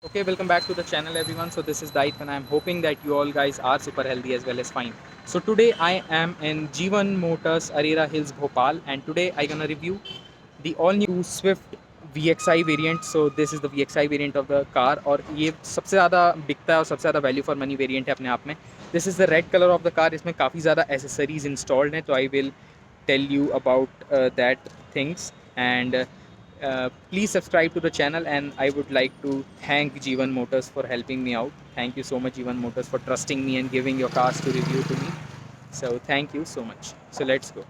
Okay, welcome back to the channel everyone. So this is Dait and I'm hoping that you all guys are super healthy as well as fine. So today I am in Jeevan Motors Arera Hills Bhopal and today I gonna review the all new Swift VXI variant. So this is the VXI variant of the car और ये सबसे ज़्यादा बिकता है और सबसे ज़्यादा value for money variant है अपने आप में. This is the red color of the car. इसमें काफ़ी ज़्यादा accessories installed हैं, तो I will tell you about that things and please subscribe to the channel, and I would like to thank Jeevan Motors for helping me out. Thank you so much Jeevan Motors for trusting me and giving your cars to review to me. So thank you so much. So let's go.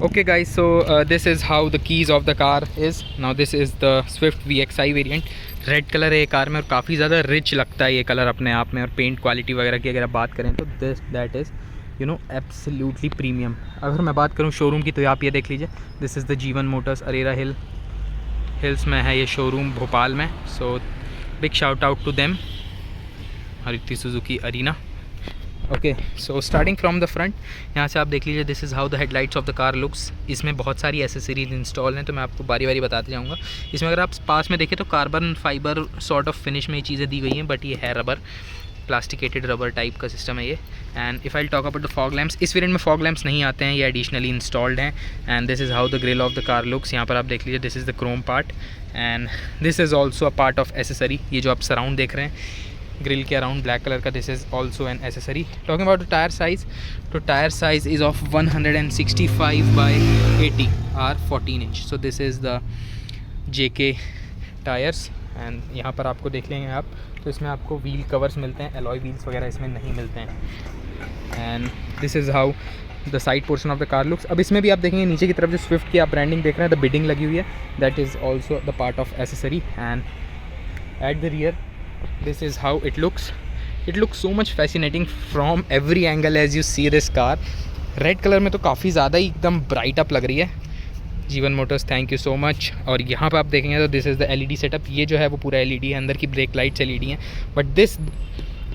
Okay guys, so this is how the keys of the car is. Now this is the Swift VXI variant. Red colour है ये car में और काफ़ी ज़्यादा rich लगता है ये colour अपने आप में. और पेंट क्वालिटी वगैरह की अगर आप बात करें तो दैट इज़ एब्सोल्युटली प्रीमियम. अगर मैं बात करूँ शोरूम की तो आप ये देख लीजिए, this is the Jeevan Motors Arera Hills में है ये शोरूम भोपाल में. So big shout out to them, Maruti Suzuki Arena. Okay, so starting from the front, यहाँ से आप देख लीजिए this is how the headlights of the car looks. इसमें बहुत सारी एसेसरीज इंस्टॉल हैं तो मैं आपको बारी बारी बताते जाऊँगा. इसमें अगर आप पास में देखें तो carbon fibre sort of finish में ये चीज़ें दी गई हैं, बट ये है रबर, प्लास्टिकेटेड रबर टाइप का सिस्टम है ये. And if I talk about the fog lamps, इस वेरिएंट में फॉग लैम्प्स नहीं आते हैं, ये एडिशनली इंस्टॉल्ड हैं. And this is how the grill of the car looks. यहाँ पर आप देख लीजिए this is the Chrome part and this is also a part of accessory. ये जो आप सराउंड देख रहे हैं ग्रिल के अराउंड ब्लैक कलर का, this is also an accessory. Talking about the tyre size, तो tyre size is of 165/80 R 14 inch. So this is the JK tyres. And यहाँ पर आपको देख लेंगे आप तो इसमें आपको व्हील कवर्स मिलते हैं, एलॉय व्हील्स वगैरह इसमें नहीं मिलते हैं. And this is how the side portion of the car looks. अब इसमें भी आप देखेंगे नीचे की तरफ जो स्विफ्ट की आप ब्रांडिंग देख रहे हैं, द बिडिंग लगी हुई है, that is also the part of accessory. And at the rear this is how it looks. It looks so much fascinating from every angle as you see this car. Red colour में तो काफ़ी ज़्यादा ही एकदम bright up लग रही है. Jeevan motors thank you so much. और यहाँ पे आप देखेंगे तो this is the LED setup. ये जो है वो पूरा LED है, अंदर की ब्रेक लाइट्स LED हैं, but this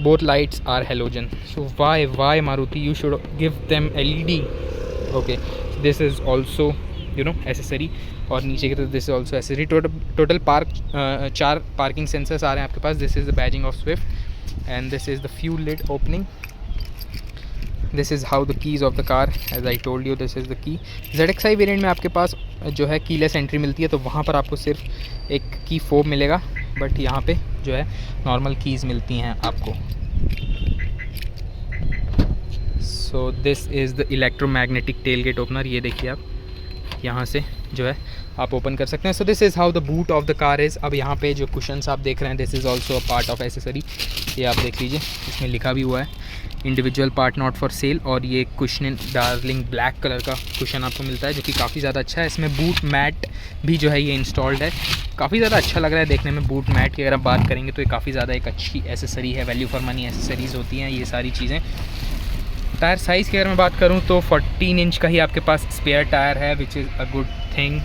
both lights are halogen. So why Maruti you should give them LED. Okay, this is also accessory. और नीचे की तरफ this is also accessory. Total 4 parking sensors आ रहे हैं आपके पास. This is the badging of Swift and this is the fuel lid opening. This is how the keys of the car, as I told you this is the key. ZXI variant में आपके पास जो है keyless entry मिलती है, तो वहाँ पर आपको सिर्फ एक की फोब मिलेगा, बट यहाँ पे जो है नॉर्मल कीज़ मिलती हैं आपको. So this is the electromagnetic tail gate opener. ये देखिए आप यहाँ से जो है आप ओपन कर सकते हैं. सो this is how the boot of the car is. अब यहाँ पे जो कुशन्स आप देख रहे हैं this is also a part of accessory. ये आप देख लीजिए, इसमें लिखा भी हुआ है individual part not for sale. और ये कुशन डार्लिंग ब्लैक कलर का कुशन आपको मिलता है जो कि काफ़ी ज़्यादा अच्छा है. इसमें बूट मैट भी जो है ये इंस्टॉल्ड है. काफ़ी ज़्यादा अच्छा लग रहा है देखने में. बूट मैट की अगर आप बात करेंगे तो ये काफ़ी ज़्यादा एक अच्छी एसेसरी है. वैल्यू फॉर मनी एसेसरीज़ होती हैं ये सारी चीज़ें. टायर साइज़ की अगर मैं बात करूं तो 14 इंच का ही आपके पास स्पेयर टायर है, which is a good thing.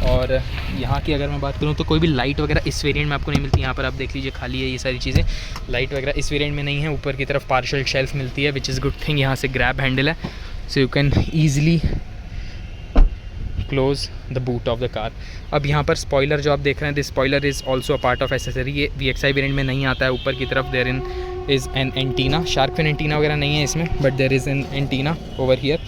और यहाँ की अगर मैं बात करूं तो कोई भी लाइट वगैरह इस वेरिएंट में आपको नहीं मिलती. यहाँ पर आप देख लीजिए खाली है ये सारी चीज़ें. लाइट वगैरह इस वेरिएंट में नहीं है. ऊपर की तरफ पार्शियल शेल्फ मिलती है, विच इज़ गुड थिंग. यहाँ से ग्रैब हैंडल है, so you can easily close the boot of the car. अब यहाँ पर स्पॉइलर जो आप देख रहे हैं, this spoiler is also a part of accessory. ये VXI वेरिएंट में नहीं आता है. ऊपर की तरफ there in is an antenna. Shark fin antenna वगैरह नहीं है इसमें, but there is an antenna over here.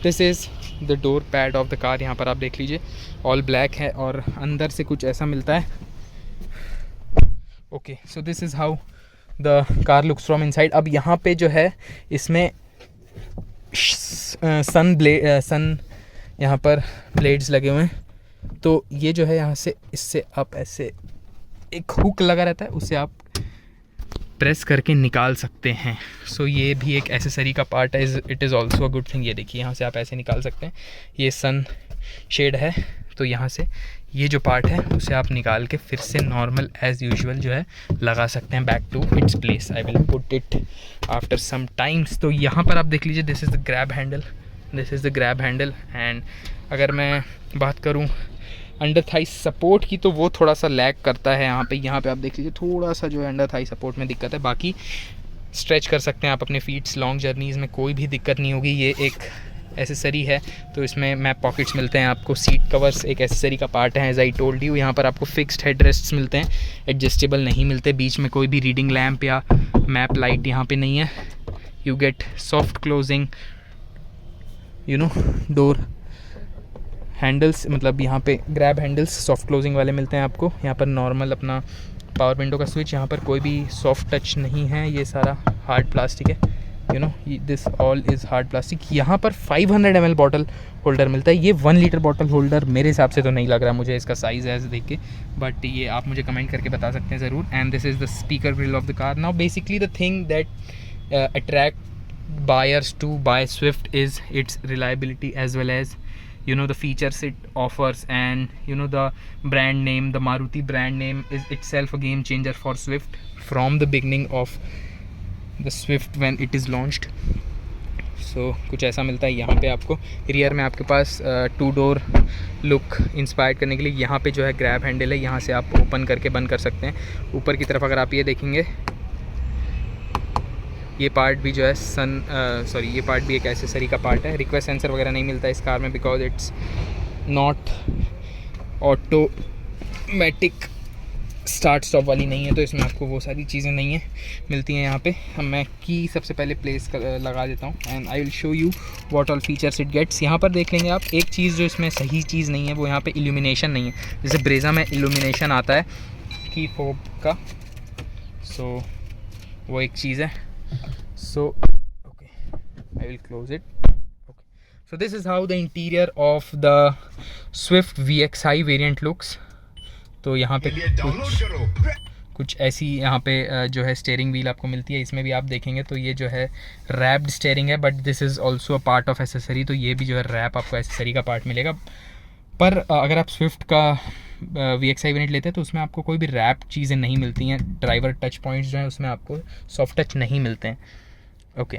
This is the door pad of the car. यहाँ पर आप देख लीजिए ऑल ब्लैक है और अंदर से कुछ ऐसा मिलता है. Okay, so this is how the car looks from inside. अब यहाँ पे जो है इसमें सन यहाँ पर ब्लेड्स लगे हुए हैं, तो ये जो है यहाँ से इससे आप ऐसे एक हुक लगा रहता है, उससे आप प्रेस करके निकाल सकते हैं. सो ये भी एक एसेसरी का पार्ट है. It is also a good thing. ये देखिए यहाँ से आप ऐसे निकाल सकते हैं. ये सन शेड है, तो यहाँ से ये जो पार्ट है उसे आप निकाल के फिर से नॉर्मल एज़ यूजुअल जो है लगा सकते हैं back to its place. I will put it after some times. तो यहाँ पर आप देख लीजिए this is the grab handle. This is the grab handle. And अगर मैं बात करूँ अंडर थाई सपोर्ट की तो वो थोड़ा सा लैग करता है यहाँ पे आप देख लीजिए थोड़ा सा जो है अंडर थाई सपोर्ट में दिक्कत है. बाकी स्ट्रेच कर सकते हैं आप अपने फीट्स. लॉन्ग जर्नीज़ में कोई भी दिक्कत नहीं होगी. ये एक एसेसरी है। तो इसमें मैप पॉकेट्स मिलते हैं आपको, सीट कवर्स एक एसेसरी का पार्ट है एज आई टोल्ड यू। यहाँ पर आपको फिक्स्ड हेडरेस्ट्स मिलते हैं, एडजस्टेबल नहीं मिलते। बीच में कोई भी रीडिंग लैम्प या मैप लाइट यहाँ पे नहीं है। You get soft closing door handles, मतलब यहाँ पे ग्रैब हैंडल्स सॉफ्ट क्लोजिंग वाले मिलते हैं आपको। यहाँ पर नॉर्मल अपना पावर विंडो का स्विच, यहाँ पर कोई भी सॉफ्ट टच नहीं है, ये सारा हार्ड प्लास्टिक है। This all is hard plastic. यहाँ पर 500 ml बॉटल होल्डर मिलता है। ये 1 लीटर बॉटल होल्डर मेरे हिसाब से तो नहीं लग रहा मुझे इसका साइज़ ऐसे देख के, बट ये आप मुझे कमेंट करके बता सकते हैं ज़रूर। And this is the speaker grill of the car. Now basically the thing that attract buyers to buy Swift is its reliability as well as the features it offers, and the brand name, the Maruti brand name is itself a game changer for Swift from the beginning of the Swift when it is launched. So कुछ ऐसा मिलता है यहाँ पे आपको। Rear में आपके पास 2 door look inspire करने के लिए यहाँ पे जो है ग्रैब हैंडल है, यहाँ से आप ओपन करके बंद कर सकते हैं। ऊपर की तरफ अगर आप ये देखेंगे, ये पार्ट भी जो है ये पार्ट भी एक एसेसरी का पार्ट है। रिक्वेस्ट सेंसर वगैरह नहीं मिलता इस कार में because it's not automatic start stop वाली नहीं है, तो इसमें आपको वो सारी चीज़ें नहीं है मिलती हैं यहाँ पे। मैं की सबसे पहले प्लेस लगा देता हूँ and I will show you what all features it gets. यहाँ पर देख लेंगे आप, एक चीज़ जो इसमें सही चीज़ नहीं है वो यहाँ पे इल्यूमिनेशन नहीं है। जैसे ब्रेजा में इल्यूमिनेशन आता है की फोब का, सो वो एक चीज़ है। So okay, I will close it. Okay, so this is how the interior of the Swift VXi variant looks. तो यहाँ पे कुछ ऐसी यहाँ पे जो है स्टेयरिंग व्हील आपको मिलती है। इसमें भी आप देखेंगे तो ये जो है रैप्ड स्टेयरिंग है, but this is also a part of accessory. तो ये भी जो है रैप आपको एसेसरी का पार्ट मिलेगा। पर अगर आप स्विफ्ट का VXi वेरिएंट लेते हैं तो उसमें आपको कोई भी रैप चीज़ें नहीं मिलती हैं। ड्राइवर टच पॉइंट्स जो हैं उसमें आपको सॉफ्ट टच नहीं मिलते हैं। Okay,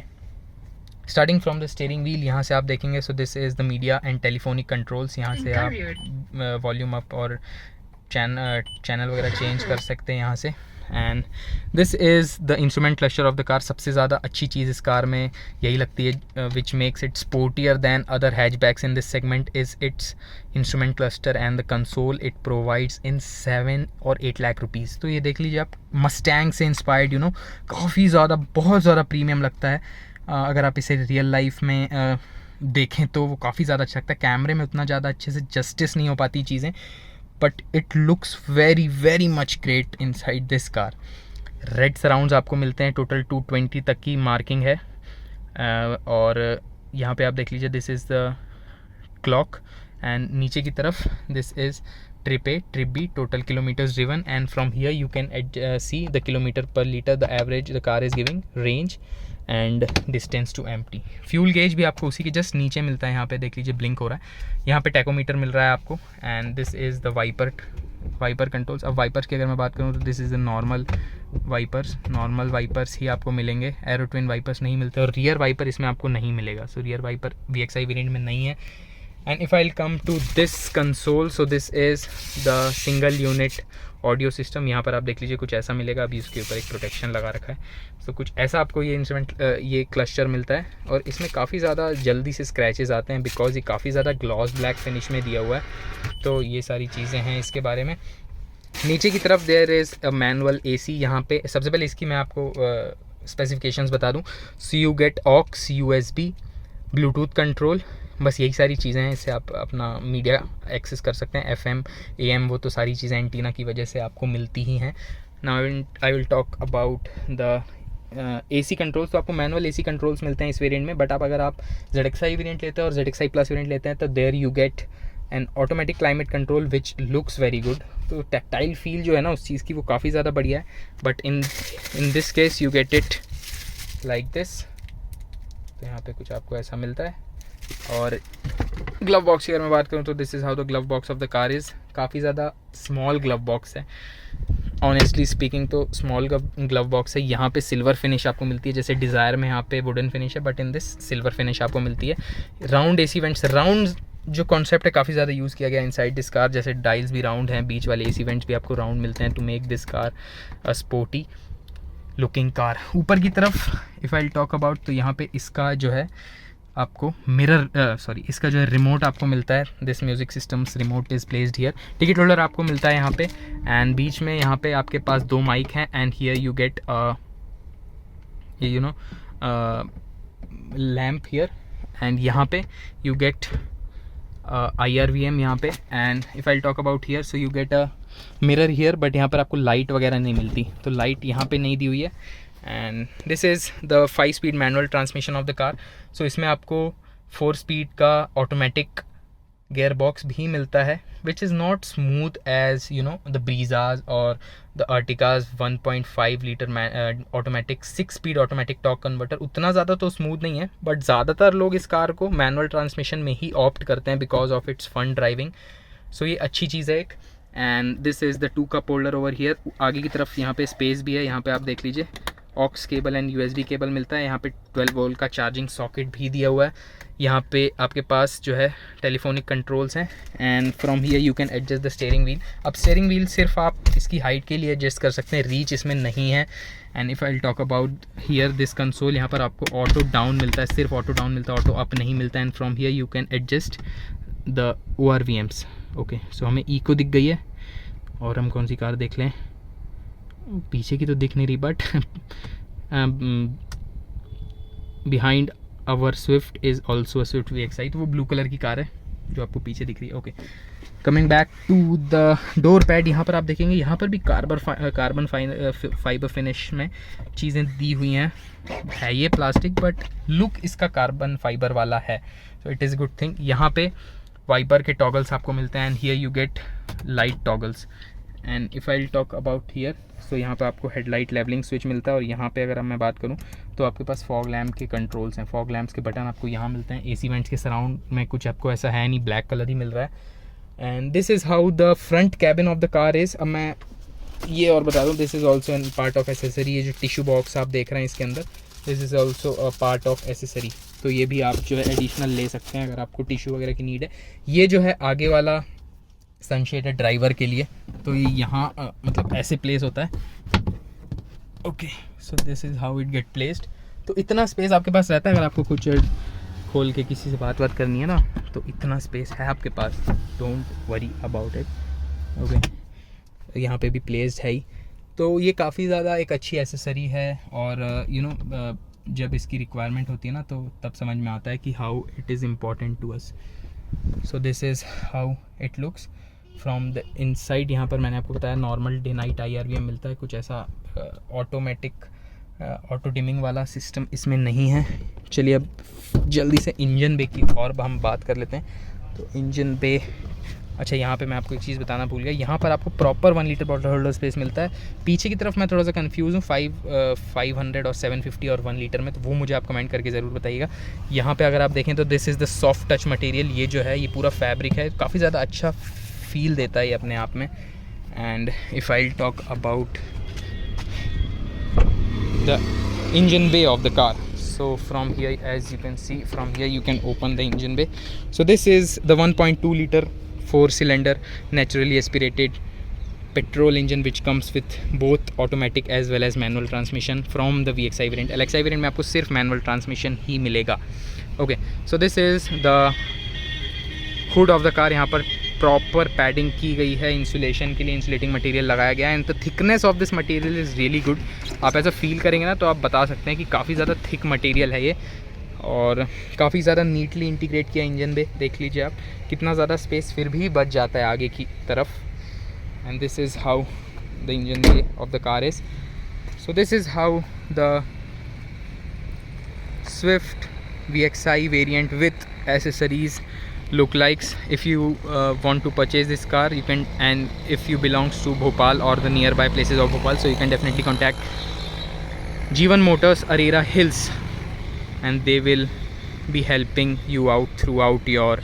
starting from the steering wheel, यहाँ से आप देखेंगे सो this is the media and telephonic controls. यहाँ से आप वॉल्यूम अप और चैनल वगैरह चेंज कर सकते हैं यहाँ से। And this is the instrument cluster of the car. सबसे ज़्यादा अच्छी चीज़ इस कार में यही लगती है which makes it sportier than other hatchbacks in this segment is its instrument cluster and the console it provides in 7 और 8 लाख रुपीज़। तो ये देख लीजिए आप, मस्टैंग से इंस्पायर्ड काफ़ी ज़्यादा, बहुत ज़्यादा प्रीमियम लगता है। अगर आप इसे रियल लाइफ में देखें तो वो काफ़ी ज़्यादा अच्छा लगता है। कैमरे में उतना ज़्यादा अच्छे से जस्टिस नहीं हो पाती चीज़ें, but it looks very very much great inside this car. Red surrounds आपको मिलते हैं, टोटल 220 तक की मार्किंग है। और यहाँ पे आप देख लीजिए this is the clock and नीचे की तरफ this is trip A, trip B, total kilometres driven and from here you can see the kilometre per litre the average the car is giving, range and distance to empty. Fuel gauge भी आपको उसी के just नीचे मिलता है। यहाँ पे देख लीजिए ब्लिंक हो रहा है। यहाँ पे टैकोमीटर मिल रहा है आपको and this is the wiper controls. अब वाइपर्स की अगर मैं बात करूँ तो this is the normal wipers ही आपको मिलेंगे, एरो ट्विन वाइपर्स नहीं मिलते और रियर वाइपर इसमें आपको नहीं मिलेगा। So rear wiper VXi variant में नहीं है। And if I come to this console, so this is the single unit audio system. यहाँ पर आप देख लीजिए कुछ ऐसा मिलेगा। अभी उसके ऊपर एक प्रोटेक्शन लगा रखा है। सो कुछ ऐसा आपको ये इंस्ट्रूमेंट ये क्लस्टर मिलता है और इसमें काफ़ी ज़्यादा जल्दी से स्क्रैचेस आते हैं बिकॉज ये काफ़ी ज़्यादा ग्लॉस ब्लैक फिनिश में दिया हुआ है। तो ये सारी चीज़ें हैं इसके बारे में। नीचे की तरफ there is a manual AC। यहाँ पे सबसे पहले इसकी मैं आपको स्पेसिफिकेशंस बता दूँ। So you get aux, USB, Bluetooth control, बस यही सारी चीज़ें हैं। इससे आप अपना मीडिया एक्सेस कर सकते हैं। FM, AM वो तो सारी चीज़ें एंटीना की वजह से आपको मिलती ही हैं। Now I will talk about the AC controls. तो आपको मैनुअल AC कंट्रोल्स मिलते हैं इस वेरिएंट में, बट अगर आप ZXi वेरिएंट लेते हैं और ZXi प्लस वेरिएंट लेते हैं तो there you get an automatic climate control which looks very good. तो टैक्टाइल फील जो है ना उस चीज़ की वो काफ़ी ज़्यादा बढ़िया है, but in this case you get it like this. तो यहाँ पे कुछ आपको ऐसा मिलता है। और ग्लव बॉक्स की अगर मैं बात करूँ तो this is how the glove box of the car is. काफ़ी ज़्यादा स्मॉल ग्लव बॉक्स है, ऑनेस्टली स्पीकिंग तो स्मॉल ग्लव बॉक्स है। यहाँ पे सिल्वर फिनिश आपको मिलती है, जैसे डिज़ायर में यहाँ पे वुडन फिनिश है, but in this silver finish आपको मिलती है। राउंड AC वेंट्स, राउंड जो कॉन्सेप्ट है काफ़ी ज़्यादा यूज़ किया गया इनसाइड दिस कार। जैसे डाइल्स भी राउंड हैं, बीच वाले AC वेंट्स भी आपको राउंड मिलते हैं to make this car a sporty looking car. ऊपर की तरफ इफ़ आई टॉक अबाउट तो यहाँ पे इसका जो है आपको मिरर सॉरी इसका जो है रिमोट आपको मिलता है। This music systems remote is placed here. Ticket holder आपको मिलता है यहाँ पे, एंड बीच में यहाँ पे आपके पास 2 माइक हैं, and here you get you know lamp here, and यहाँ पे यू गेट IRVM यहाँ पे, and if I talk about here so you get a mirror here, but यहाँ पर आपको लाइट वगैरह नहीं मिलती, तो लाइट यहाँ पे नहीं दी हुई है। And this is the 5 speed manual transmission of the car. So इसमें आपको 4 स्पीड का ऑटोमेटिक गेयर बॉक्स भी मिलता है, which is not smooth as you know the Brezzas और the Ertigas 1.5 litre automatic 6 speed automatic torque converter. उतना ज़्यादा तो स्मूथ नहीं है, बट ज़्यादातर लोग इस कार को मैनुअल ट्रांसमिशन में ही ऑप्ट करते हैं because of its fun driving. So ये अच्छी चीज़ है एक। And this is the 2 cup holder over here. आगे की तरफ यहाँ पे स्पेस भी है, यहाँ पे आप देख लीजिए aux cable and USB cable मिलता है। यहाँ पे 12 वोल्ट का चार्जिंग सॉकेट भी दिया हुआ है। यहाँ पे आपके पास जो है टेलीफोनिक कंट्रोल्स हैं, and from here you can adjust the steering wheel. अब स्टीयरिंग व्हील सिर्फ आप इसकी हाइट के लिए एडजस्ट कर सकते हैं, रीच इसमें नहीं है। And if I talk about here this console, यहाँ पर आपको ऑटो डाउन मिलता है, सिर्फ ऑटो डाउन मिलता है, ऑटो अप नहीं मिलता है। And from here you can adjust the ORVMs। Okay, so हमें इको दिख गई है, और हम कौन सी कार देख लें, पीछे की तो दिख नहीं रही, but behind our Swift is also a Swift VXI, तो वो ब्लू कलर की कार है जो आपको पीछे दिख रही है। Okay, coming back to the door pad, यहाँ पर आप देखेंगे यहाँ पर भी कार्बन फाइबर फिनिश में चीज़ें दी हुई हैं। है ये प्लास्टिक, बट लुक इसका कार्बन फाइबर वाला है, so it is good thing. यहाँ पे वाइपर के टॉगल्स आपको मिलते हैं, and here you get light toggles. And if I talk about here, so यहाँ पे आपको हेडलाइट लेवलिंग स्विच मिलता है, और यहाँ पे अगर मैं बात करूँ तो आपके पास फॉग लैम्प के कंट्रोल्स हैं। फॉग लैम्प्स के बटन आपको यहाँ मिलते हैं। AC वेंट्स के सराउंड में कुछ आपको ऐसा है नहीं, ब्लैक कलर ही मिल रहा है। And this is how the front cabin of the car is. अब मैं ये और बता दूँ, this is also N part of accessory. ये जो टिश्यू बॉक्स आप देख रहे हैं इसके अंदर, this is also a part of accessory, तो ये भी आप जो है एडिशनल ले सकते हैं अगर आपको टिश्यू वगैरह की नीड है। ये जो है आगे वाला सनशेड है ड्राइवर के लिए, तो ये यहाँ मतलब ऐसे प्लेस होता है। Okay, so this is how it get placed. तो इतना स्पेस आपके पास रहता है, अगर आपको कुछ खोल के किसी से बात करनी है ना, तो इतना स्पेस है आपके पास, don't worry about it. Okay, यहाँ पे भी प्लेस्ड है ही, तो ये काफ़ी ज़्यादा एक अच्छी एसेसरी है। और यू नो जब इसकी रिक्वायरमेंट होती है ना, तो तब समझ में आता है कि how it is important to us. So this is how it looks from the inside. यहाँ पर मैंने आपको बताया नॉर्मल डे नाइट IRVM मिलता है, कुछ ऐसा ऑटोमेटिक ऑटो डिमिंग वाला सिस्टम इसमें नहीं है। चलिए अब जल्दी से इंजन बे की और हम बात कर लेते हैं। तो इंजन बे, अच्छा यहाँ पे मैं आपको एक चीज़ बताना भूल गया, यहाँ पर आपको proper 1 litre bottle holder space मिलता है। पीछे की तरफ मैं थोड़ा सा कंफ्यूज हूँ, 500 और 750 और 1 लीटर में, तो वो मुझे आप कमेंट करके ज़रूर बताइएगा। यहाँ पे अगर आप देखें तो this is the soft touch material, ये जो है ये पूरा फैब्रिक है, काफ़ी ज़्यादा अच्छा फील देता है ये अपने आप में। And if I talk about the engine bay of the car, so from here, as you can see, from here you can open the engine bay. So this is the 1.2 liter 4 cylinder naturally aspirated petrol engine which comes with both automatic as well as manual transmission from the VXI variant. LXI variant में आपको सिर्फ manual transmission ही मिलेगा। Okay, so this is the hood of the car. यहाँ पर proper padding की गई है, insulation के लिए इंसुलेटिंग मटेरियल लगाया गया है, and the thickness of this material is really good. आप ऐसा फील करेंगे ना तो आप बता सकते हैं कि काफ़ी ज़्यादा थिक मटेरियल है ये, और काफ़ी ज़्यादा नीटली इंटीग्रेट किया इंजन बे। देख लीजिए आप कितना ज़्यादा स्पेस फिर भी बच जाता है आगे की तरफ। And this is how the engine bay of the car is. So this is how the Swift VXI variant with accessories look likes. If you want to purchase this car, you can, and if you belongs to Bhopal or the nearby places of Bhopal, so you can definitely contact Jeevan Motors Arera Hills, and they will be helping you out throughout your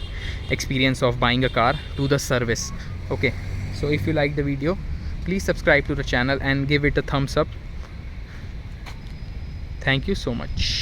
experience of buying a car to the service. Okay, so if you like the video, please subscribe to the channel and give it a thumbs up. Thank you so much.